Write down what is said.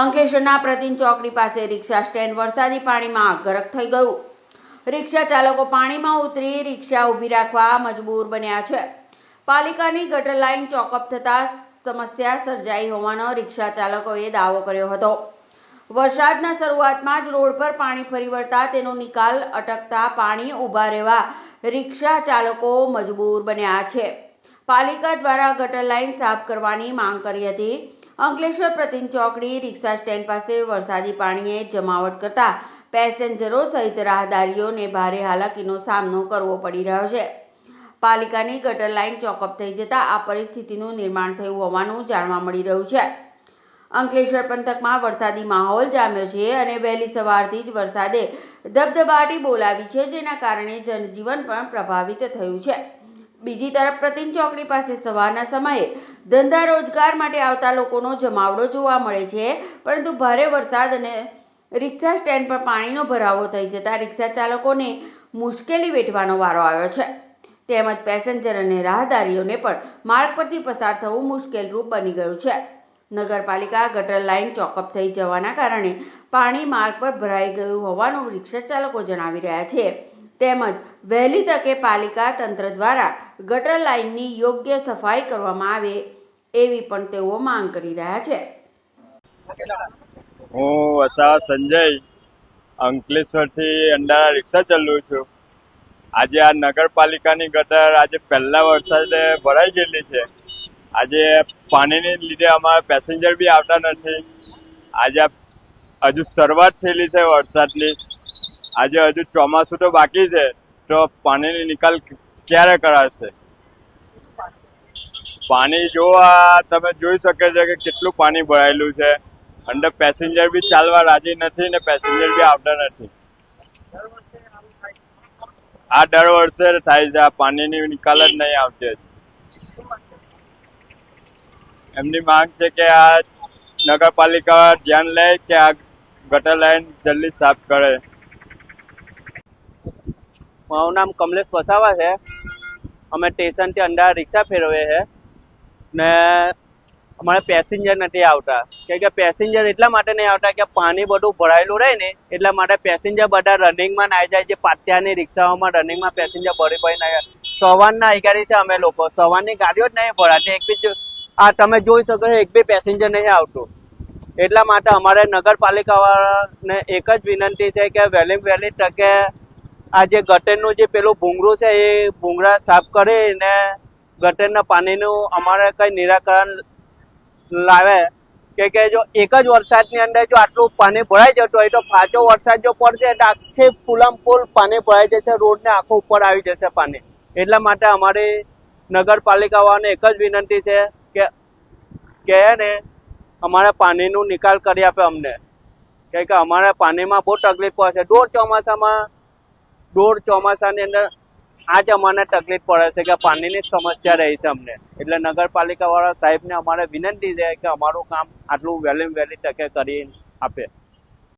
અંકલેશ્વરના પ્રતિન ચોકડી પાસે રિક્ષા સ્ટેન્ડ વરસાદી પાણીમાં ગરક થઈ ગયું. રિક્ષા ચાલકો પાણીમાં ઉતરી રિક્ષા ઊભી રાખવા મજબૂર બન્યા છે. પાલિકાની ગટર લાઇન ચોકઅપ થતાં સમસ્યા સર્જાઈ હોવાનો રિક્ષા ચાલકોએ દાવો કર્યો હતો. વરસાદના શરૂઆતમાં જ રોડ પર પાણી ફરી વળતા તેનો નિકાલ અટકતા પાણી ઊભા રહેવા રિક્ષા ચાલકો મજબૂર બન્યા છે. પાલિકા દ્વારા ગટર લાઇન સાફ કરવાની માંગ કરી હતી. અંકલેશ્વર પ્રતિન ચોકડી રિક્ષા સ્ટેન્ડ પાસે વરસાદી પાણીએ જમાવટ કરતા પેસેન્જરો સહિત રાહદારીઓને ભારે હાલાકીનો સામનો કરવો પડી રહ્યો છે. પાલિકાની ગટર લાઇન ચોકઅપ થઈ જતા આ પરિસ્થિતિનું નિર્માણ થયું હોવાનું જાણવા મળી રહ્યું છે. અંકલેશ્વર પંથકમાં વરસાદી માહોલ જામ્યો છે અને વહેલી સવારથી જ વરસાદે ધબધબાટી બોલાવી છે, જેના કારણે જનજીવન પણ પ્રભાવિત થયું છે. બીજી તરફ પ્રતિન ચોકડી પાસે સવારના સમયે ધંધા રોજગાર માટે આવતા લોકોનો જમાવડો જોવા મળે છે, પરંતુ ભારે વરસાદ અને રિક્ષા સ્ટેન્ડ પર પાણીનો ભરાવો થઈ જતા રિક્ષા ચાલકોને મુશ્કેલી વેઠવાનો વારો આવ્યો છે. તેમજ પેસેન્જર અને રાહદારીઓને પણ માર્ગ પરથી પસાર થવું મુશ્કેલરૂપ બની ગયું છે. નગરપાલિકા ગટર લાઇન ચોકઅપ થઈ જવાના કારણે પાણી માર્ગ પર ભરાઈ ગયું હોવાનું રિક્ષા ચાલકો જણાવી રહ્યા છે. તેમજ વહેલી તકે પાલિકા તંત્ર દ્વારા ગટર લાઇનની યોગ્ય સફાઈ કરવામાં આવે એવી પણ તેઓ માંગ કરી રહ્યા છે. હું વસાવા સંજય અંકલેશ્વરથી અંડારા રિક્ષા ચલાવું છું. આજે આ નગરપાલિકાની ગટર આજે પહેલા વરસાદે ભરાઈ ગયેલી છે. આજે પાણીને લીધે અમારા પેસેન્જર બી આવતા નથી. આજે હજુ શરૂઆત થયેલી છે વરસાદની. આજે હજુ ચોમાસું તો બાકી છે, તો પાણીની નિકાલ ક્યારે કરાશે? પાણી જોવા તમે જોઈ શકે છે કે કેટલું પાણી ભરાયેલું છે. અંદર પેસેન્જર બી ચાલવા રાજી નથી ને પેસેન્જર બી આવતા નથી. આ દર વર્ષે થાય છે. આ પાણીની નિકાલ જ નહીં આવતી. એમની માંગ છે કે આ નગરપાલિકા ધ્યાન લે કે આ ગટર લાઈન જલ્દી સાફ કરે. મારું નામ કમલેશ વસાવા છે. અમે સ્ટેશનથી અંડારા રિક્ષા ફેરવીએ છીએ ને અમારે પેસેન્જર નથી આવતા. કેમ કે પેસેન્જર એટલા માટે નહીં આવતા કે પાણી બધું ભરાયેલું રહે ને એટલા માટે પેસેન્જર બધા રનિંગમાં ના આવી જાય. જે પાટિયાની રિક્ષાઓમાં રનિંગમાં પેસેન્જર ભરી ના આવે. સવારના અગિયારી છે અમે લોકો, સવારની ગાડીઓ જ નહીં ભરાતી. એક બી આ તમે જોઈ શકો છો, એક બી પેસેન્જર નહીં આવતું. એટલા માટે અમારે નગરપાલિકાવાળાને એક જ વિનંતી છે કે વહેલી તકે આ જે ગટરનું જે પેલું ભૂંગળું છે એ ભૂંગળા સાફ કરીને ગટરના પાણીનું અમારે કંઈ નિરાકરણ લાવે. કે જો એક જ વરસાદની અંદર જો આટલું પાણી ભરાઈ જતું હોય તો પાછો વરસાદ જો પડશે તો આખી ફૂલમ ફૂલ પાણી ભરાઈ જશે. રોડને આખો ઉપર આવી જશે પાણી. એટલા માટે અમારી નગરપાલિકાવાળાને એક જ વિનંતી છે કે ને અમારે પાણીનું નિકાલ કરી આપે અમને. કે અમારે પાણીમાં બહુ તકલીફ પડશે. દોઢ ચોમાસાની અંદર આ જ અમને તકલીફ પડે છે કે પાણીની સમસ્યા રહી છે અમને. એટલે નગરપાલિકાવાળા સાહેબને અમારે વિનંતી છે કે અમારું કામ આટલું વહેલી તકે કરી આપે.